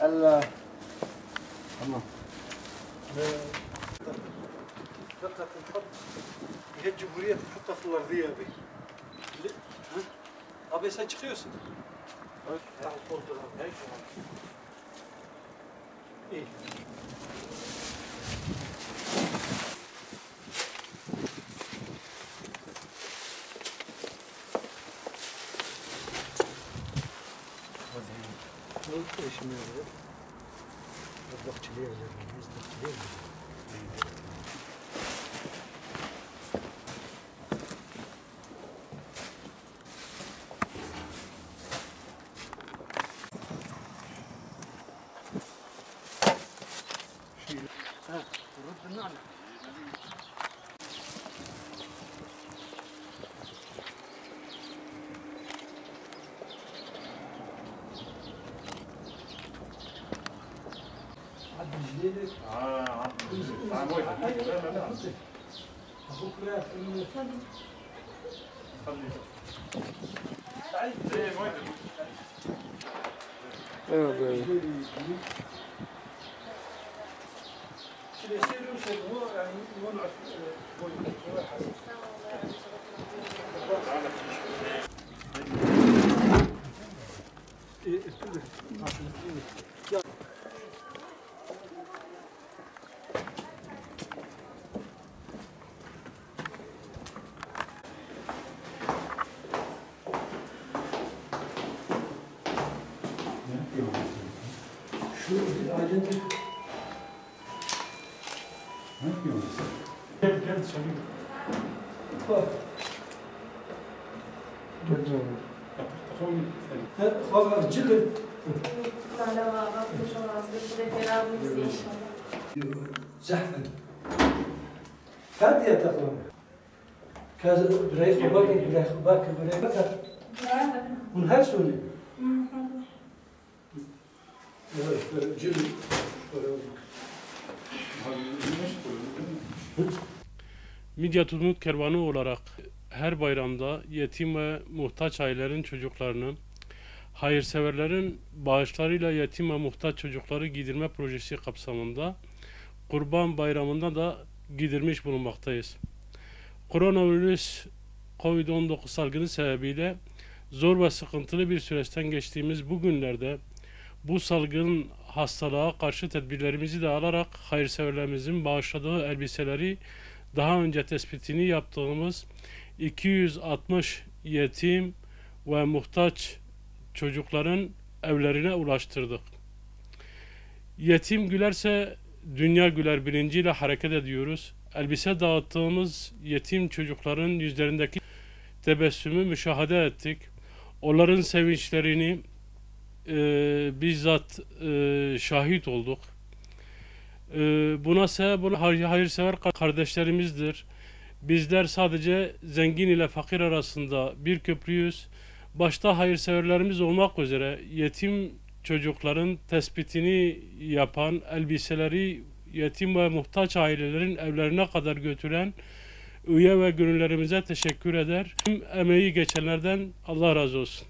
Allah. Tamam. دقة الحط هي الجمهورية تحطها في الأرضية أبي. ها؟ أبي sen çıkıyorsun. Evet. İyi. Eşim nerede? Bakçılığa gidiyoruz. Bakçılığa gidiyoruz. ها رد النعنع. عد رجليك. اخوك رايح في الفندق. Evet. اللي يصير يوصل هو يعني يولع شو العجلة؟ Ne yapıyorsun? Gel söyleyeyim. Bak. خلاص جلد. زحفا. كاد يا تقوم. كاز بريخ باك بريخ باك بريخ باك. من هالسوني. جلد. Midyat Umut Kervanı olarak her bayramda yetim ve muhtaç ailelerin çocuklarını, hayırseverlerin bağışlarıyla yetim ve muhtaç çocukları giydirme projesi kapsamında Kurban Bayramı'nda da giydirmiş bulunmaktayız. Koronavirüs COVID-19 salgını sebebiyle zor ve sıkıntılı bir süreçten geçtiğimiz bu günlerde bu salgın hastalığa karşı tedbirlerimizi de alarak hayırseverlerimizin bağışladığı elbiseleri daha önce tespitini yaptığımız 260 yetim ve muhtaç çocukların evlerine ulaştırdık. Yetim gülerse dünya güler bilinciyle hareket ediyoruz. Elbise dağıttığımız yetim çocukların yüzlerindeki tebessümü müşahede ettik. Onların sevinçlerini bizzat şahit olduk. Buna sebep hayırsever kardeşlerimizdir. Bizler sadece zengin ile fakir arasında bir köprüyüz. Başta hayırseverlerimiz olmak üzere yetim çocukların tespitini yapan, elbiseleri yetim ve muhtaç ailelerin evlerine kadar götüren üye ve gönüllerimize teşekkür eder. Tüm emeği geçenlerden Allah razı olsun.